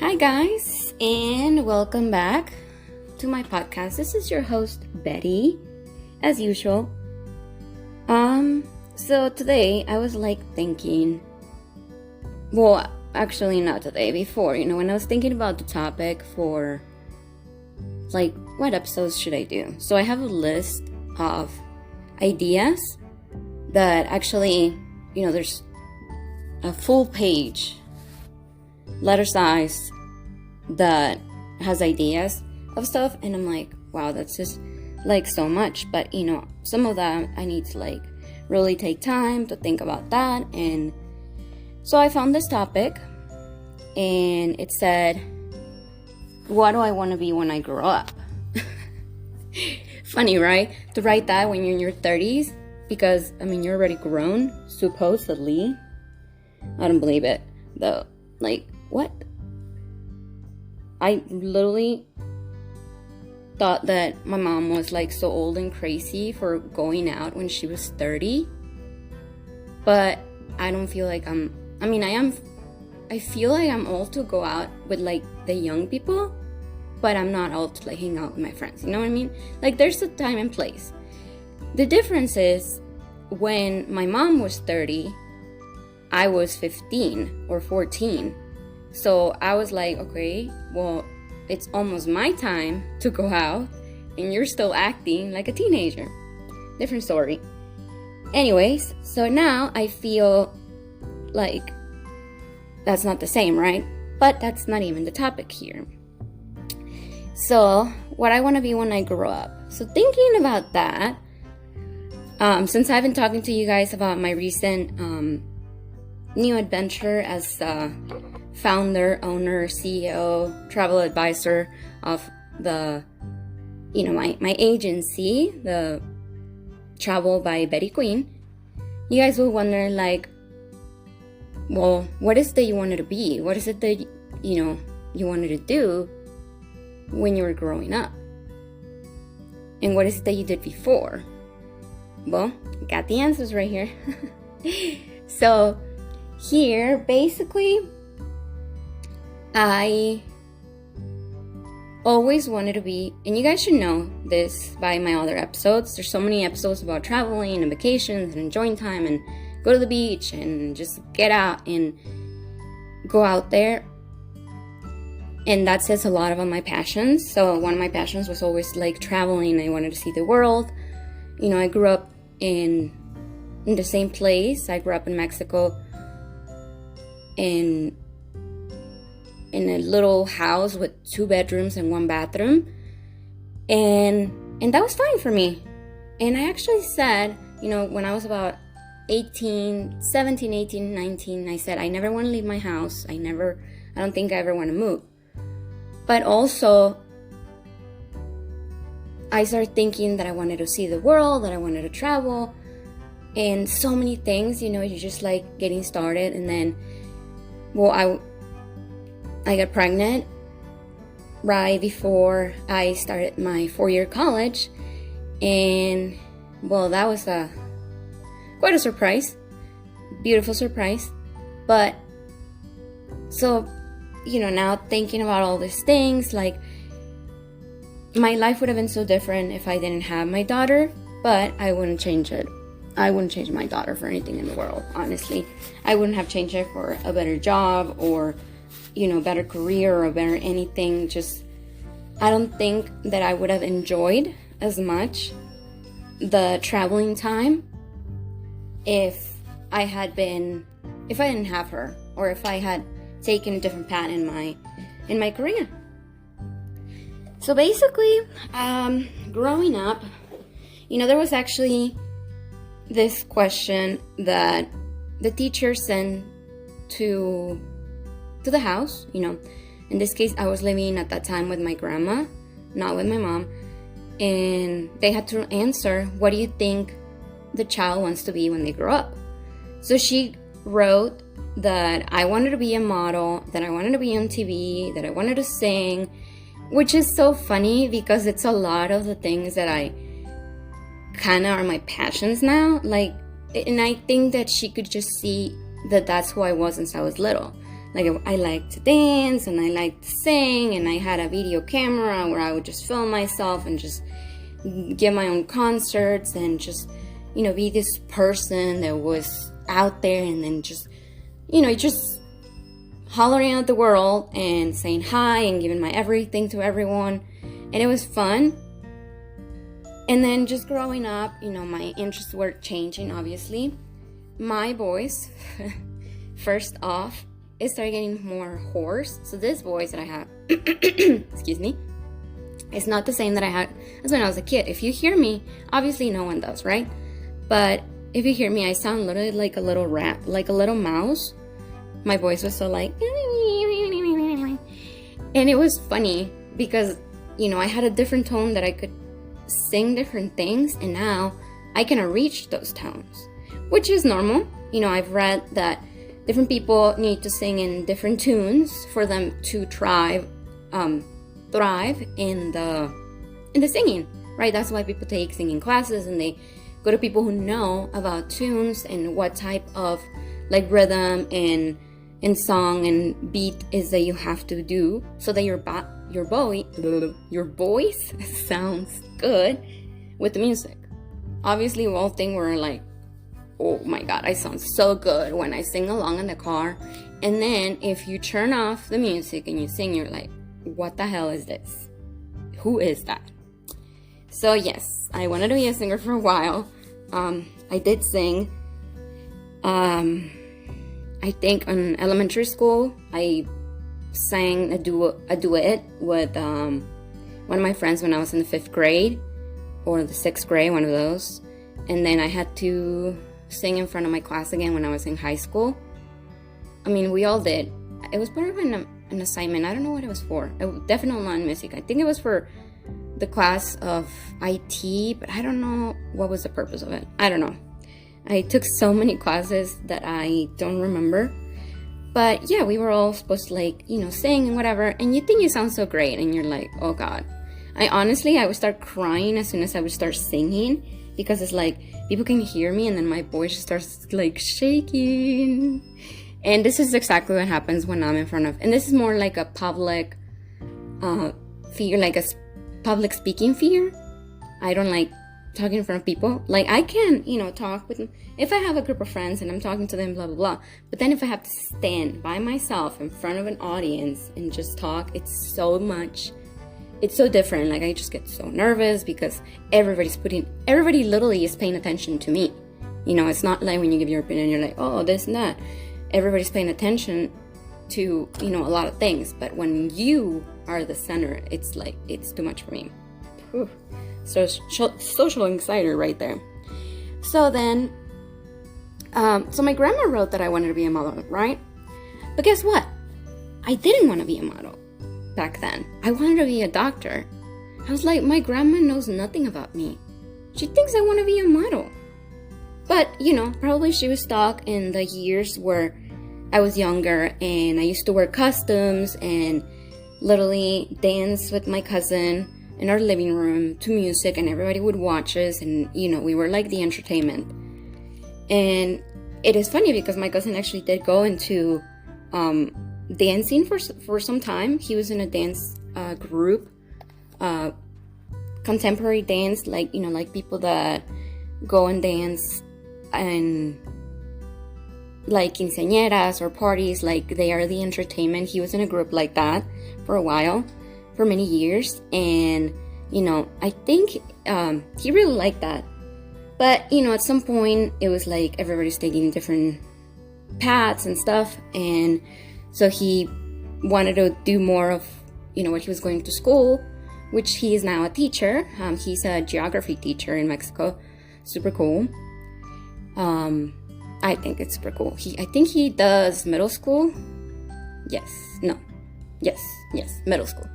Hi guys, and welcome back to my podcast. This is your host Betty, as usual. So today I was thinking, well, actually not today, before, when I was thinking about the topic for what episodes should I do? So I have a list of ideas that actually, there's a full page, letter size, that has ideas of stuff, and I'm like, wow, that's just so much. But some of that I need to really take time to think about that. And so I found this topic, and it said, what do I want to be when I grow up? Funny, right? To write that when you're in your 30s, because you're already grown, supposedly. I don't believe it though. What? I literally thought that my mom was so old and crazy for going out when she was 30. But I don't feel like I feel like I'm old to go out with the young people, but I'm not old to hang out with my friends. You know what I mean? There's a time and place. The difference is when my mom was 30, I was 15 or 14. So I was like, okay, well, it's almost my time to go out, and you're still acting like a teenager. Different story. Anyways, so now I feel like that's not the same, right? But that's not even the topic here. So what I want to be when I grow up. So thinking about that, since I've been talking to you guys about my recent new adventure as founder, owner, CEO, travel advisor of the, my agency, the Travel by Betty Queen, you guys will wonder well, what is it that you wanted to be? What is it that, you wanted to do when you were growing up? And what is it that you did before? Well, got the answers right here. So here, basically, I always wanted to be, and you guys should know this by my other episodes. There's so many episodes about traveling and vacations and enjoying time and go to the beach and just get out and go out there. And that says a lot about my passions. So one of my passions was always traveling. I wanted to see the world. I grew up in the same place. I grew up in Mexico in a little house with 2 bedrooms and 1 bathroom, and that was fine for me. And I actually said, when I was about 17, 18, 19, I said I never want to leave my house. I don't think I ever want to move. But also I started thinking that I wanted to see the world, that I wanted to travel, and so many things. You're just getting started. And then, well, I got pregnant right before I started my 4-year college, and well, that was quite a surprise, beautiful surprise. But so, now thinking about all these things, my life would have been so different if I didn't have my daughter, but I wouldn't change it. I wouldn't change my daughter for anything in the world, honestly. I wouldn't have changed her for a better job or better career or better anything. Just, I don't think that I would have enjoyed as much the traveling time if I didn't have her, or if I had taken a different path in my career. So basically, growing up, there was actually this question that the teacher sent to the house. In this case, I was living at that time with my grandma, not with my mom, and they had to answer, what do you think the child wants to be when they grow up? So she wrote that I wanted to be a model, that I wanted to be on TV, that I wanted to sing, which is so funny because it's a lot of the things that I kind of are my passions now. And I think that she could just see that that's who I was since I was little. Like I like to dance and I like to sing, and I had a video camera where I would just film myself and just give my own concerts and just, be this person that was out there and then just, just hollering at the world and saying hi and giving my everything to everyone. And it was fun. And then just growing up, my interests were changing, obviously. My voice, first off, it started getting more hoarse. So this voice that I have, excuse me, it's not the same that I had as when I was a kid. If you hear me, obviously no one does, right? But if you hear me, I sound literally like a little rat, like a little mouse. My voice was so like, and it was funny because, I had a different tone that I could sing different things, and now I cannot reach those tones, which is normal. I've read that different people need to sing in different tunes for them to thrive in the singing, right? That's why people take singing classes and they go to people who know about tunes and what type of like rhythm and song and beat is that you have to do so that your voice sounds good with the music. Obviously, we all think we're like, oh my god, I sound so good when I sing along in the car. And then if you turn off the music and you sing, you're like, what the hell is this? Who is that? So yes, I wanted to be a singer for a while. I did sing. I think in elementary school, I sang a duet with one of my friends when I was in the 5th grade or the 6th grade, one of those. And then I had to sing in front of my class again when I was in high school. I mean, we all did. It was part of an assignment. I don't know what it was for. Definitely not music. I think it was for the class of IT, but I don't know what was the purpose of it. I don't know. I took so many classes that I don't remember. But yeah, we were all supposed to sing and whatever. And you think you sound so great and you're like, oh God. I would start crying as soon as I would start singing, because it's like people can hear me and then my voice starts like shaking. And this is exactly what happens when I'm in front of, and this is more like a public fear, like a public speaking fear. I don't like talking in front of people. Like I can, talk with them if I have a group of friends and I'm talking to them, blah, blah, blah. But then if I have to stand by myself in front of an audience and just talk, it's so different. Like I just get so nervous because everybody literally is paying attention to me. It's not like when you give your opinion, you're like, oh, this and that. Everybody's paying attention to, a lot of things. But when you are the center, it's like, it's too much for me. Whew. So social anxiety right there. So then, so my grandma wrote that I wanted to be a model, right? But guess what? I didn't want to be a model back then. I wanted to be a doctor. I was like, my grandma knows nothing about me. She thinks I want to be a model. But, probably she was stuck in the years where I was younger and I used to wear costumes and literally dance with my cousin in our living room to music, and everybody would watch us, and we were like the entertainment. And it is funny because my cousin actually did go into dancing for some time. He was in a dance group, contemporary dance, like people that go and dance and like quinceañeras or parties, like they are the entertainment. He was in a group like that for a while, for many years, and I think he really liked that. But at some point it was like everybody's taking different paths and stuff, and so he wanted to do more of what he was going to school, which he is now a teacher. He's a geography teacher in Mexico. Super cool. I think it's super cool. I think he does middle school. Yes, middle school.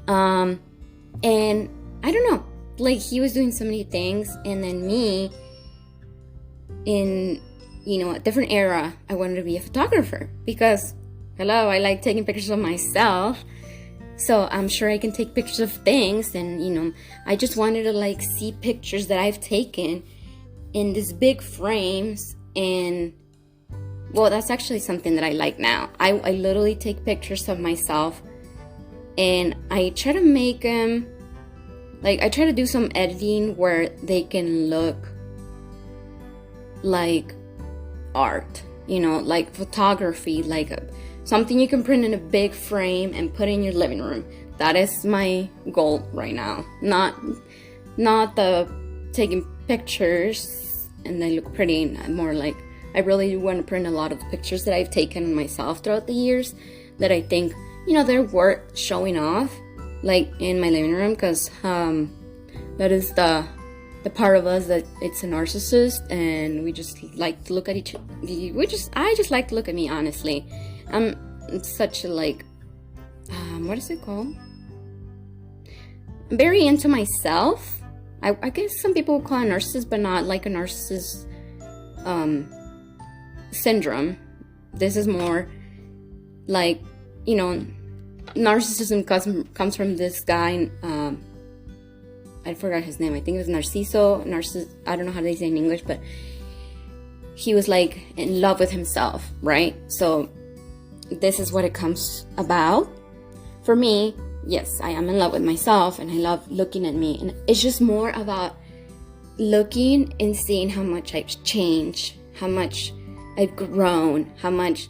And I don't know, like he was doing so many things, and then me in a different era, I wanted to be a photographer because hello, I like taking pictures of myself, so I'm sure I can take pictures of things, and I just wanted to like see pictures that I've taken in these big frames and well, that's actually something that I like now. I literally take pictures of myself and I try to make them, like, I try to do some editing where they can look like art, you know, like photography, like something you can print in a big frame and put in your living room. That is my goal right now. Not the taking pictures and they look pretty, more like I really want to print a lot of the pictures that I've taken myself throughout the years that I think, you know, they're worth showing off, like in my living room, because that is the part of us that it's a narcissist, and we just like to look at each. I just like to look at me, honestly. I'm such a, like, what is it called? I'm very into myself. I guess some people would call it a narcissist, but not like a narcissist syndrome. This is more like, you know, narcissism comes from this guy. I forgot his name. I think it was Narciso. I don't know how they say it in English, but he was like in love with himself, right? So this is what it comes about. For me, yes, I am in love with myself and I love looking at me. And it's just more about looking and seeing how much I've changed, how much I've grown, how much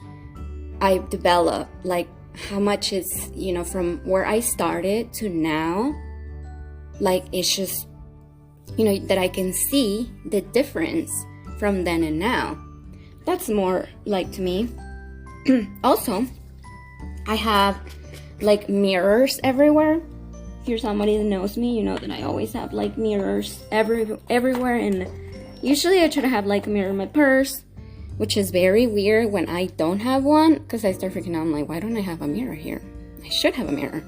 I've developed, like how much it's, you know, from where I started to now. Like, it's just, you know, that I can see the difference from then and now. That's more like to me. Also, I have like mirrors everywhere. If you're somebody that knows me, you know that I always have like mirrors everywhere. And usually I try to have like a mirror in my purse, which is very weird when I don't have one, because I start freaking out. I'm like, why don't I have a mirror here? I should have a mirror.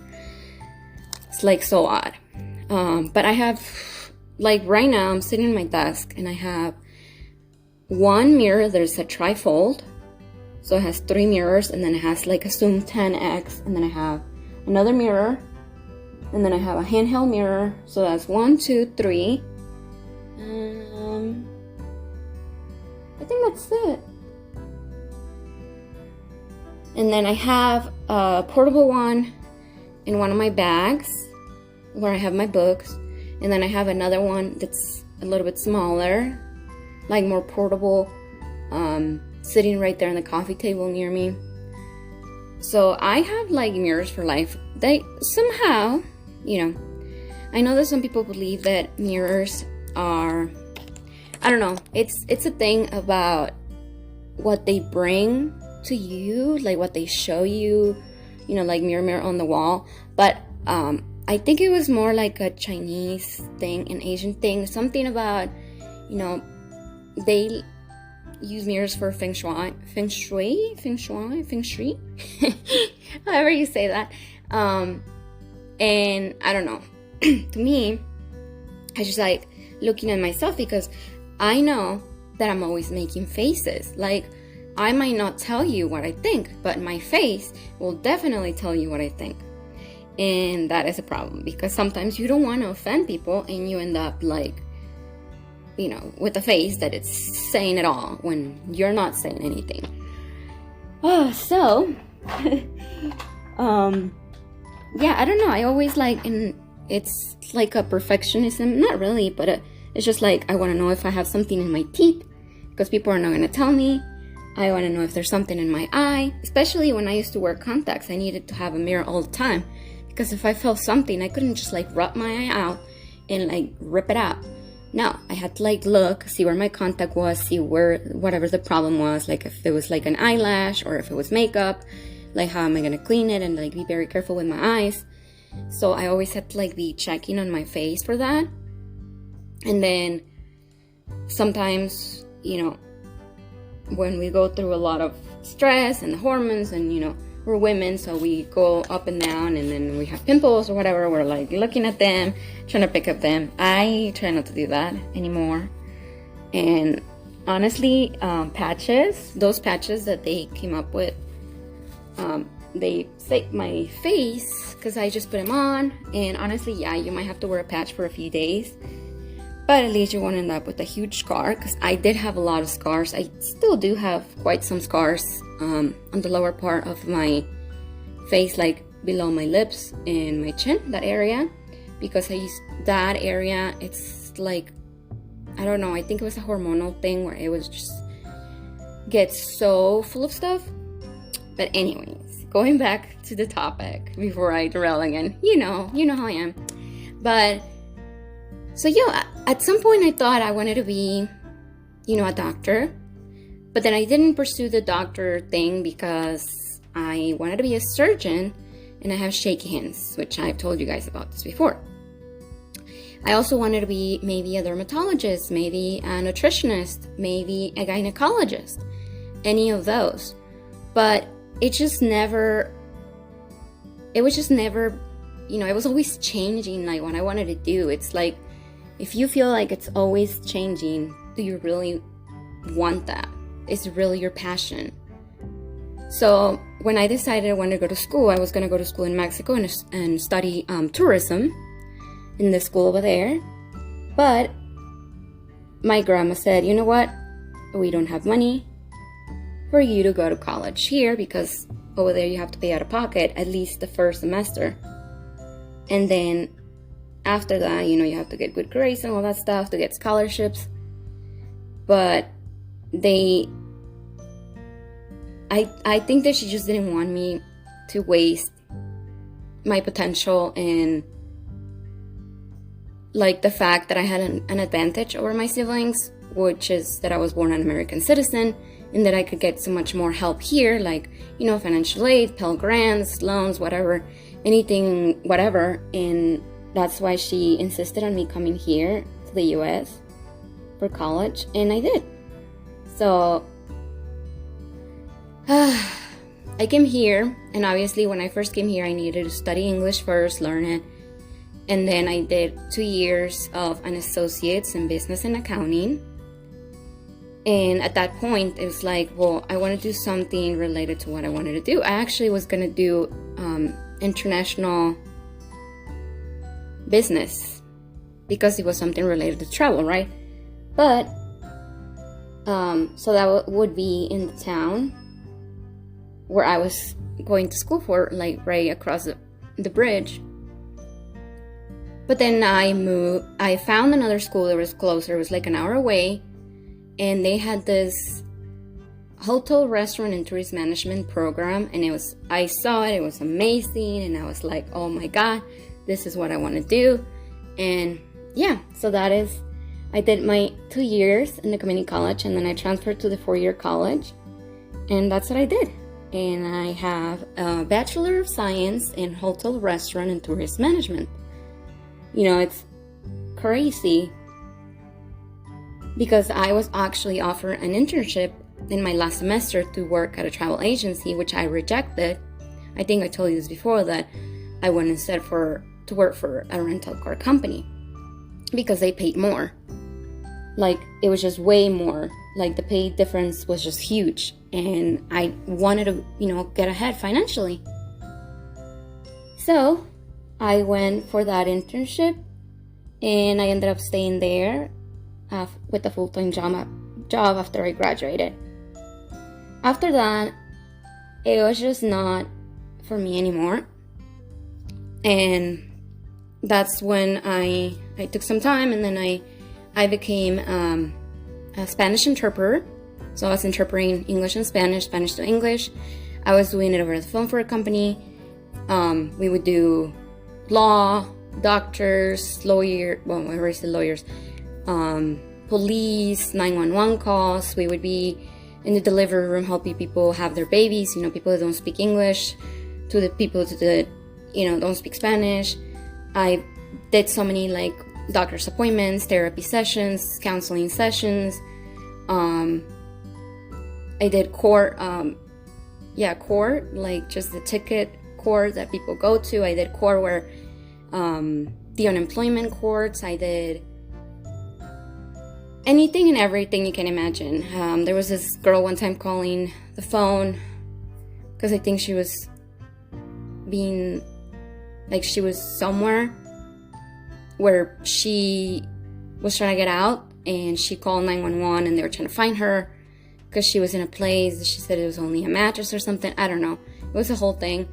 It's like so odd. But I have, like right now, I'm sitting at my desk and I have one mirror that is a trifold. So it has 3 mirrors, and then it has like a zoom 10x, and then I have another mirror, and then I have a handheld mirror. So that's 1, 2, 3. I think that's it. And then I have a portable one in one of my bags where I have my books, and then I have another one that's a little bit smaller, like more portable, sitting right there on the coffee table near me. So I have like mirrors for life. They somehow, you know, I know that some people believe that mirrors are, I don't know, it's a thing about what they bring to you, like what they show you, you know, like mirror on the wall. But I think it was more like a Chinese thing, an Asian thing, something about, you know, they use mirrors for feng shui, however you say that. And I don't know, to me, I just like looking at myself, because I know that I'm always making faces. Like, I might not tell you what I think, but my face will definitely tell you what I think. And that is a problem, because sometimes you don't want to offend people and you end up like, you know, with a face that it's saying it all when you're not saying anything. Oh, so yeah, I don't know, I always like, and it's like a perfectionism, not really, but it's just like I want to know if I have something in my teeth, because people are not going to tell me. I want to know if there's something in my eye, especially when I used to wear contacts. I needed to have a mirror all the time, because if I felt something, I couldn't just like rub my eye out and like rip it out. No, I had to like look, see where my contact was, see where whatever the problem was, like if it was like an eyelash or if it was makeup, like how am I gonna clean it, and like be very careful with my eyes. So I always had to like be checking on my face for that. And then sometimes, you know, when we go through a lot of stress and the hormones, and you know, we're women, so we go up and down, and then we have pimples or whatever, we're like looking at them, trying to pick up them. I try not to do that anymore. And honestly, patches, those patches that they came up with, they fake my face because I just put them on. And honestly, yeah, you might have to wear a patch for a few days, But at least you won't end up with a huge scar, because I did have a lot of scars. I still do have quite some scars on the lower part of my face, like below my lips and my chin, that area, because I used that area. It's like, I don't know, I think it was a hormonal thing where it was just gets so full of stuff. But anyways, going back to the topic before I derail again, you know how I am. But so yeah, at some point I thought I wanted to be, a doctor, but then I didn't pursue the doctor thing because I wanted to be a surgeon, and I have shaky hands, which I've told you guys about this before. I also wanted to be maybe a dermatologist, maybe a nutritionist, maybe a gynecologist, any of those. But it was just never, it was always changing, like what I wanted to do. It's like, if you feel like it's always changing, do you really want that? Is it really your passion? So when I decided I wanted to go to school, I was going to go to school in Mexico and study tourism in the school over there. But my grandma said, you know what? We don't have money for you to go to college here, because over there you have to pay out of pocket at least the first semester. And then after that, you have to get good grades and all that stuff to get scholarships. But I think that she just didn't want me to waste my potential, and like the fact that I had an advantage over my siblings, which is that I was born an American citizen, and that I could get so much more help here, like, financial aid, Pell Grants, loans, whatever, anything, whatever. And that's why she insisted on me coming here to the US for college, and I did. So I came here, and obviously when I first came here, I needed to study English first, learn it. And then I did 2 years of an associate's in business and accounting. And at that point, it was like, well, I want to do something related to what I wanted to do. I actually was going to do international business, because it was something related to travel, right? But so that would be in the town where I was going to school for, like right across the bridge. But then I found another school that was closer. It was like an hour away, and they had this hotel, restaurant, and tourist management program, and I saw it was amazing, and I was like, oh my god, this is what I want to do. And yeah, so I did my 2 years in the community college, and then I transferred to the 4-year college, and that's what I did. And I have a Bachelor of Science in Hotel, Restaurant, and Tourist Management. It's crazy, because I was actually offered an internship in my last semester to work at a travel agency, which I rejected. I think I told you this before, that I went instead to work for a rental car company, because they paid more. Like, it was just way more. Like, the pay difference was just huge, and I wanted to, get ahead financially. So I went for that internship, and I ended up staying there with a full-time job after I graduated. After that, it was just not for me anymore, and that's when I took some time, and then I became a Spanish interpreter. So I was interpreting English and Spanish to English. I was doing it over the phone for a company. We would do law, doctors, lawyers, police, 911 calls. We would be in the delivery room helping people have their babies, people that don't speak English, to the people that, don't speak Spanish. I did so many like doctor's appointments, therapy sessions, counseling sessions. I did court, like just the ticket court that people go to. I did court where the unemployment courts. I did anything and everything you can imagine. There was this girl one time calling the phone because I think she was she was somewhere where she was trying to get out, and she called 911, and they were trying to find her because she was in a place. She said it was only a mattress or something. I don't know. It was a whole thing.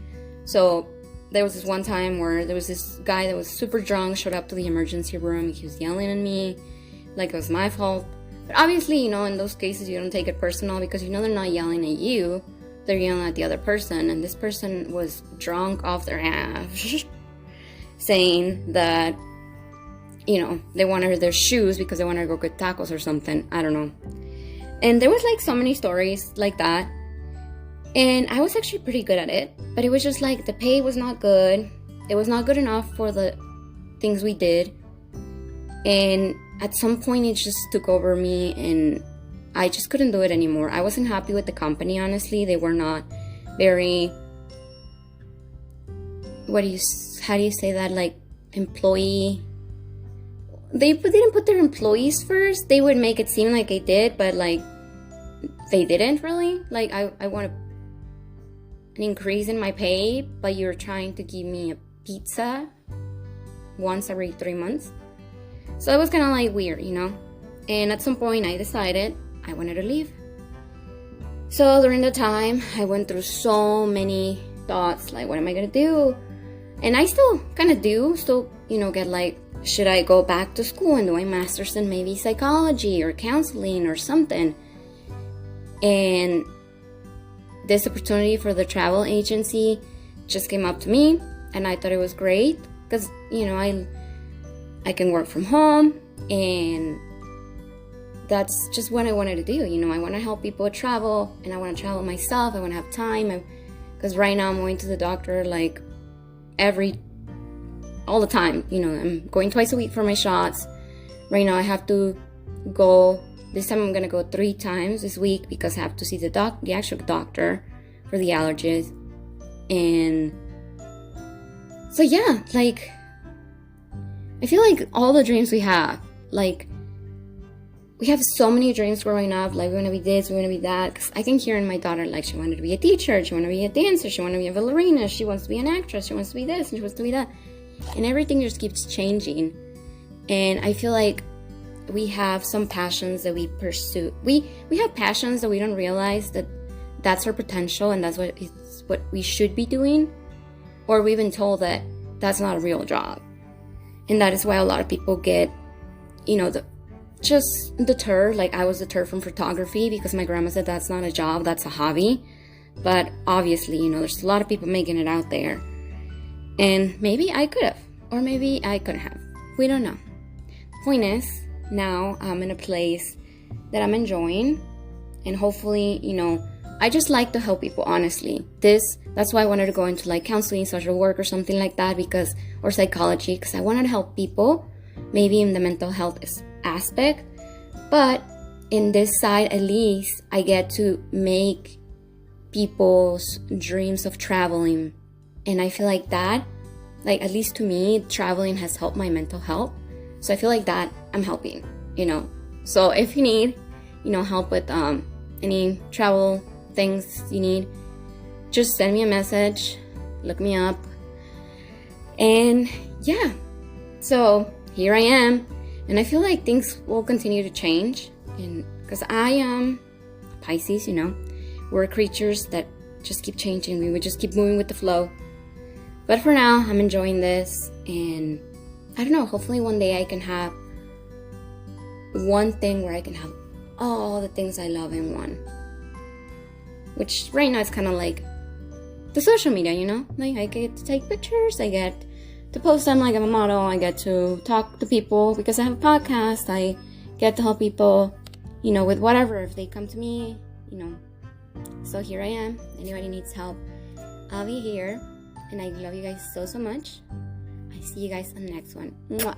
So there was this one time where there was this guy that was super drunk, showed up to the emergency room. He was yelling at me like it was my fault. But obviously, you know, in those cases, you don't take it personal because you know they're not yelling at you. They're yelling at the other person. And this person was drunk off their ass saying that, you know, they wanted their shoes because they wanted to go get tacos or something. I don't know. And there was like so many stories like that. And I was actually pretty good at it. But it was just like the pay was not good. It was not good enough for the things we did. And at some point it just took over me and I just couldn't do it anymore. I wasn't happy with the company, honestly. They were not very, how do you say that? Like employee. They didn't put their employees first. They would make it seem like they did, but like they didn't really. Like I want an increase in my pay, but you're trying to give me a pizza once every 3 months. So it was kind of like weird, you know. And at some point I decided I wanted to leave. So during the time I went through so many thoughts, like what am I gonna do? And I still kind of do, still, you know, get like, should I go back to school and do a master's in maybe psychology or counseling or something? And this opportunity for the travel agency just came up to me, and I thought it was great because, you know, I can work from home, and that's just what I wanted to do. You know, I want to help people travel, and I want to travel myself. I want to have time because right now I'm going to the doctor like all the time. You know, I'm going twice a week for my shots. Right now I have to go, this time I'm gonna go 3 times this week because I have to see the actual doctor for the allergies. And so yeah, like I feel like all the dreams we have, like we have so many dreams growing up, like we want to be this, we want to be that. Because I can hear in my daughter, like she wanted to be a teacher, she wanted to be a dancer, she wanted to be a ballerina, she wants to be an actress, she wants to be this, and she wants to be that. And everything just keeps changing. And I feel like we have some passions that we pursue. We have passions that we don't realize that that's our potential and that's what we should be doing. Or we've been told that that's not a real job. And that is why a lot of people get, you know, just deterred. Like I was deterred from photography because my grandma said that's not a job, that's a hobby. But obviously, you know, there's a lot of people making it out there. And maybe I could have, or maybe I couldn't have. We don't know. Point is, now I'm in a place that I'm enjoying, and hopefully, you know, I just like to help people, honestly. That's why I wanted to go into like counseling, social work or something like that, or psychology, because I wanted to help people, maybe in the mental health aspect. But in this side, at least, I get to make people's dreams of traveling. And I feel like that, like at least to me, traveling has helped my mental health. So I feel like that I'm helping, you know. So if you need, you know, help with any travel things you need, just send me a message, look me up. And yeah, so here I am. And I feel like things will continue to change. And because I am Pisces, you know, we're creatures that just keep changing. We would just keep moving with the flow. But for now, I'm enjoying this, and I don't know, hopefully one day I can have one thing where I can have all the things I love in one. Which right now it's kind of like the social media, you know? Like I get to take pictures, I get to post them like I'm a model, I get to talk to people because I have a podcast, I get to help people, you know, with whatever, if they come to me, you know. So here I am. Anybody needs help, I'll be here. And I love you guys so much. I see you guys on the next one. Mwah.